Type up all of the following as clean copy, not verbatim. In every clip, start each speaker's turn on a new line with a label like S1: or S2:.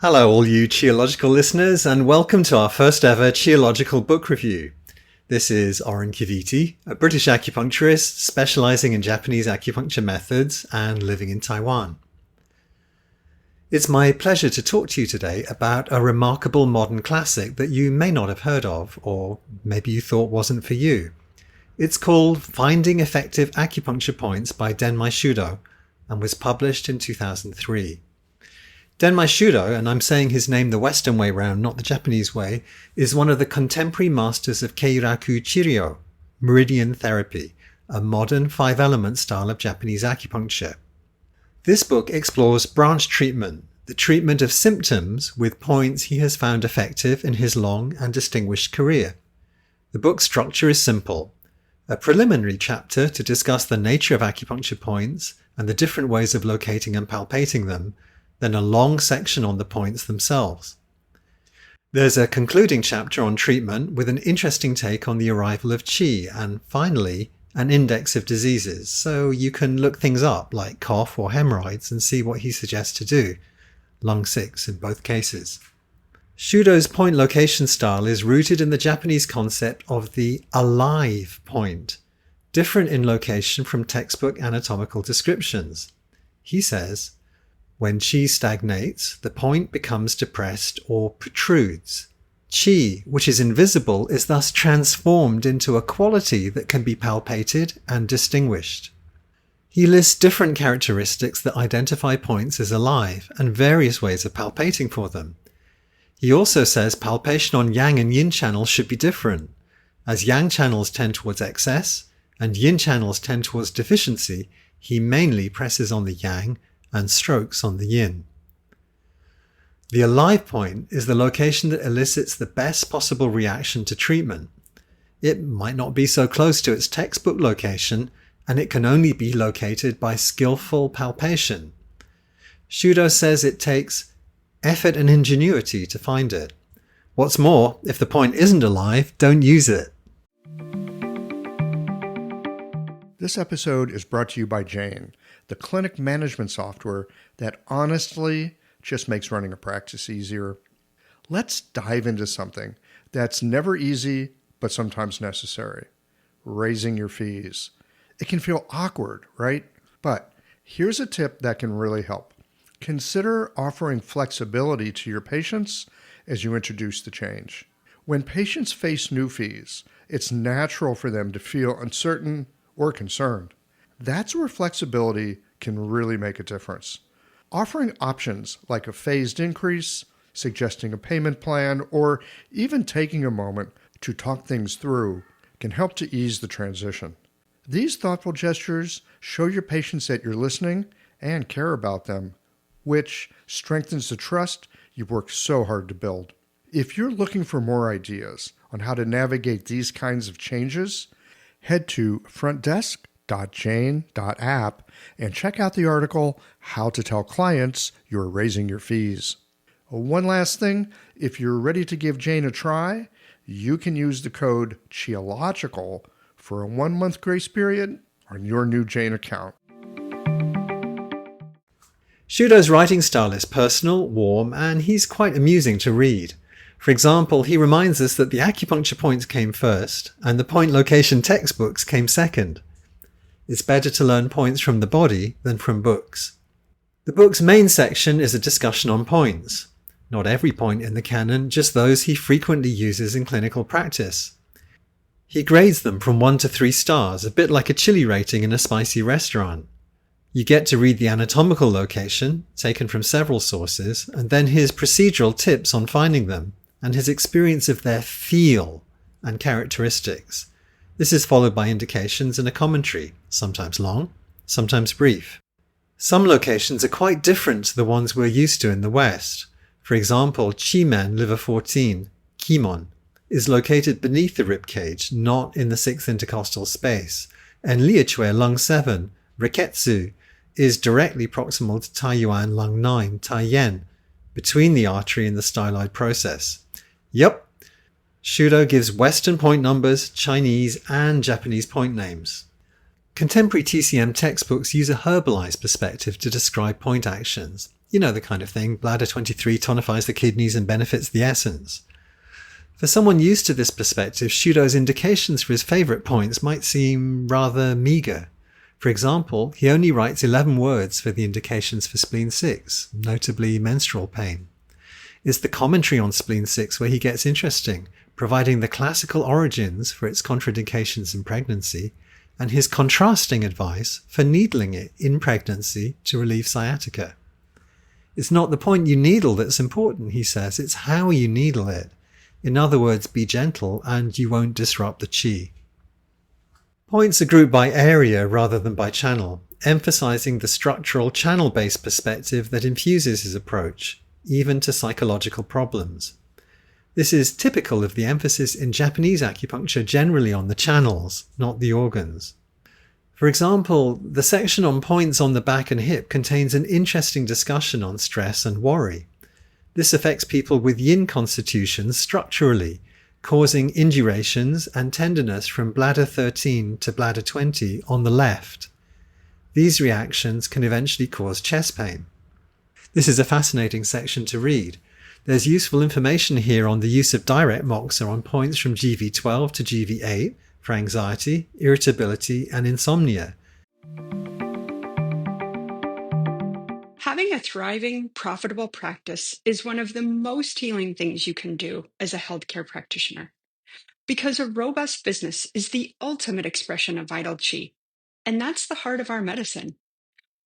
S1: Hello all you Qiological listeners, and welcome to our first ever Qiological book review. This is Oran Kivity, a British acupuncturist specializing in Japanese acupuncture methods and living in Taiwan. It's my pleasure to talk to you today about a remarkable modern classic that you may not have heard of, or maybe you thought wasn't for you. It's called Finding Effective Acupuncture Points by Denmai Shudo and was published in 2003. Denmai Shudo, and I'm saying his name the Western way round, not the Japanese way, is one of the contemporary masters of Keiraku Chiryo, meridian therapy, a modern five-element style of Japanese acupuncture. This book explores branch treatment, the treatment of symptoms with points he has found effective in his long and distinguished career. The book's structure is simple. A preliminary chapter to discuss the nature of acupuncture points and the different ways of locating and palpating them, then a long section on the points themselves. There's a concluding chapter on treatment with an interesting take on the arrival of qi, and finally, an index of diseases, so you can look things up like cough or hemorrhoids and see what he suggests to do. Lung 6 in both cases. Shudo's point location style is rooted in the Japanese concept of the alive point, different in location from textbook anatomical descriptions. He says, when qi stagnates, the point becomes depressed or protrudes. Qi, which is invisible, is thus transformed into a quality that can be palpated and distinguished. He lists different characteristics that identify points as alive and various ways of palpating for them. He also says palpation on yang and yin channels should be different, as yang channels tend towards excess and yin channels tend towards deficiency. He mainly presses on the yang and strokes on the yin. The alive point is the location that elicits the best possible reaction to treatment. It might not be so close to its textbook location, and it can only be located by skillful palpation. Shudo says it takes effort and ingenuity to find it. What's more, if the point isn't alive, don't use it.
S2: This episode is brought to you by Jane, the clinic management software that honestly just makes running a practice easier. Let's dive into something that's never easy, but sometimes necessary: raising your fees. It can feel awkward, right? But here's a tip that can really help. Consider offering flexibility to your patients as you introduce the change. When patients face new fees, it's natural for them to feel uncertain or concerned. That's where flexibility can really make a difference. Offering options like a phased increase, suggesting a payment plan, or even taking a moment to talk things through can help to ease the transition. These thoughtful gestures show your patients that you're listening and care about them, which strengthens the trust you've worked so hard to build. If you're looking for more ideas on how to navigate these kinds of changes, head to frontdesk.jane.app and check out the article, How to Tell Clients You're Raising Your Fees. One last thing, if you're ready to give Jane a try, you can use the code QIOLOGICAL for a 1-month grace period on your new Jane account.
S1: Shudo's writing style is personal, warm, and he's quite amusing to read. For example, he reminds us that the acupuncture points came first, and the point location textbooks came second. It's better to learn points from the body than from books. The book's main section is a discussion on points. Not every point in the canon, just those he frequently uses in clinical practice. He grades them from 1 to 3 stars, a bit like a chili rating in a spicy restaurant. You get to read the anatomical location, taken from several sources, and then his procedural tips on finding them, and his experience of their feel and characteristics. This is followed by indications and a commentary, sometimes long, sometimes brief. Some locations are quite different to the ones we're used to in the West. For example, Chimen liver 14, Kimon, is located beneath the rib cage, not in the 6th intercostal space, and Liuchue lung 7, Riketsu, is directly proximal to Taiyuan lung 9, Taiyen, between the artery and the styloid process. Yep, Shudo gives Western point numbers, Chinese and Japanese point names. Contemporary TCM textbooks use a herbalized perspective to describe point actions, You know the kind of thing. Bladder 23 tonifies the kidneys and benefits the essence. For someone used to this perspective, Shudo's indications for his favourite points might seem rather meagre. For example, he only writes 11 words for the indications for spleen 6, notably menstrual pain. It's the commentary on spleen 6 where he gets interesting, providing the classical origins for its contraindications in pregnancy, and his contrasting advice for needling it in pregnancy to relieve sciatica. It's not the point you needle that's important, he says, it's how you needle it. In other words, be gentle and you won't disrupt the qi. Points are grouped by area rather than by channel, emphasizing the structural channel-based perspective that infuses his approach, even to psychological problems. This is typical of the emphasis in Japanese acupuncture generally on the channels, not the organs. For example, the section on points on the back and hip contains an interesting discussion on stress and worry. This affects people with yin constitutions structurally, causing indurations and tenderness from bladder 13 to bladder 20 on the left. These reactions can eventually cause chest pain. This is a fascinating section to read. There's useful information here on the use of direct moxa on points from GV12 to GV8 for anxiety, irritability, and insomnia.
S3: Having a thriving, profitable practice is one of the most healing things you can do as a healthcare practitioner. Because a robust business is the ultimate expression of vital qi, and that's the heart of our medicine.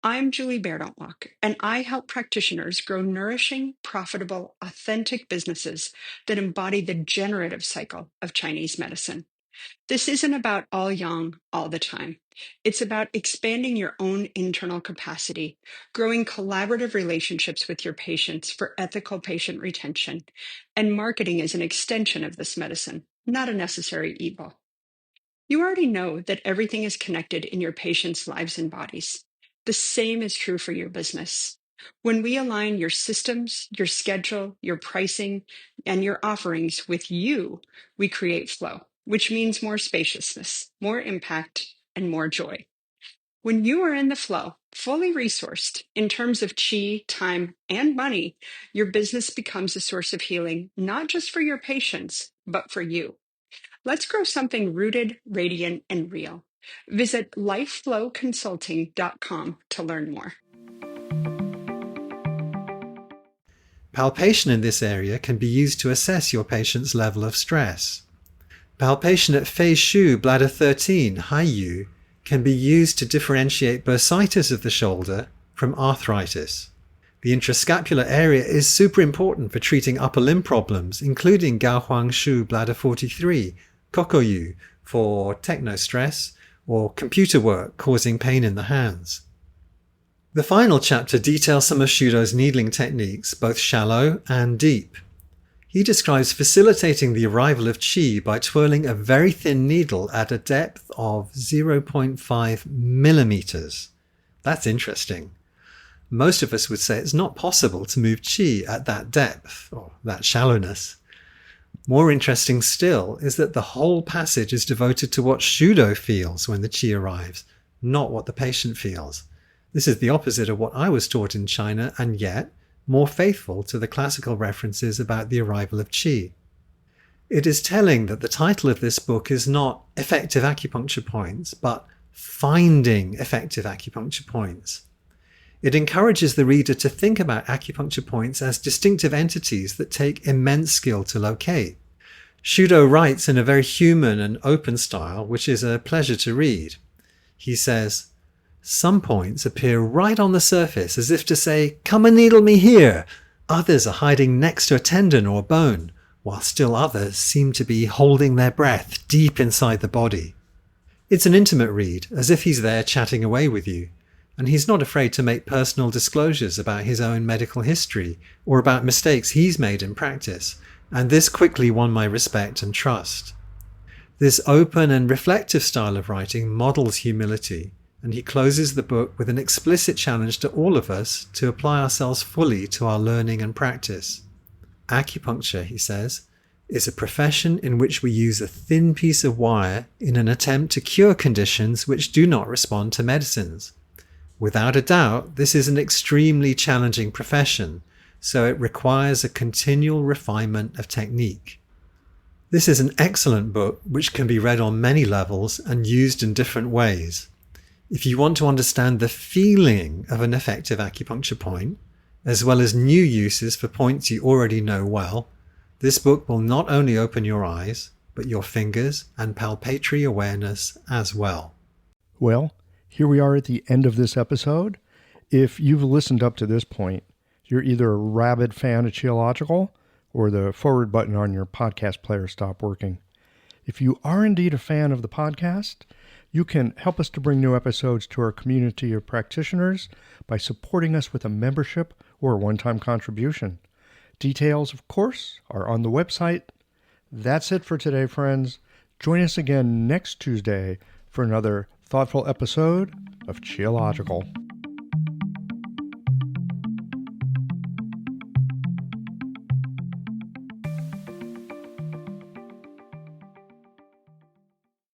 S3: I'm Julie Bairdontlock, and I help practitioners grow nourishing, profitable, authentic businesses that embody the generative cycle of Chinese medicine. This isn't about all yang all the time. It's about expanding your own internal capacity, growing collaborative relationships with your patients for ethical patient retention, and marketing as an extension of this medicine, not a necessary evil. You already know that everything is connected in your patients' lives and bodies. The same is true for your business. When we align your systems, your schedule, your pricing, and your offerings with you, we create flow, which means more spaciousness, more impact, and more joy. When you are in the flow, fully resourced in terms of chi, time, and money, your business becomes a source of healing, not just for your patients, but for you. Let's grow something rooted, radiant, and real. Visit lifeflowconsulting.com to learn more.
S1: Palpation in this area can be used to assess your patient's level of stress. Palpation at phase shu bladder 13, Haiyu, can be used to differentiate bursitis of the shoulder from arthritis. The intrascapular area is super important for treating upper limb problems, including Gaohuang Shu bladder 43, Kokoyu for techno-stress, or computer work causing pain in the hands. The final chapter details some of Shudo's needling techniques, both shallow and deep. He describes facilitating the arrival of qi by twirling a very thin needle at a depth of 0.5 millimeters. That's interesting. Most of us would say it's not possible to move qi at that depth, or that shallowness. More interesting still is that the whole passage is devoted to what Shudo feels when the qi arrives, not what the patient feels. This is the opposite of what I was taught in China, and yet more faithful to the classical references about the arrival of qi. It is telling that the title of this book is not Effective Acupuncture Points, but Finding Effective Acupuncture Points. It encourages the reader to think about acupuncture points as distinctive entities that take immense skill to locate. Shudo writes in a very human and open style, which is a pleasure to read. He says, "Some points appear right on the surface as if to say, 'Come and needle me here.' Others are hiding next to a tendon or bone, while still others seem to be holding their breath deep inside the body." It's an intimate read, as if he's there chatting away with you. And he's not afraid to make personal disclosures about his own medical history or about mistakes he's made in practice, and this quickly won my respect and trust. This open and reflective style of writing models humility, and he closes the book with an explicit challenge to all of us to apply ourselves fully to our learning and practice. Acupuncture, he says, is a profession in which we use a thin piece of wire in an attempt to cure conditions which do not respond to medicines. Without a doubt, this is an extremely challenging profession, so it requires a continual refinement of technique. This is an excellent book which can be read on many levels and used in different ways. If you want to understand the feeling of an effective acupuncture point, as well as new uses for points you already know well, this book will not only open your eyes, but your fingers and palpatory awareness as well.
S2: Well, here we are at the end of this episode. If you've listened up to this point, you're either a rabid fan of Qiological or the forward button on your podcast player stopped working. If you are indeed a fan of the podcast, you can help us to bring new episodes to our community of practitioners by supporting us with a membership or a one-time contribution. Details, of course, are on the website. That's it for today, friends. Join us again next Tuesday for another thoughtful episode of Qiological.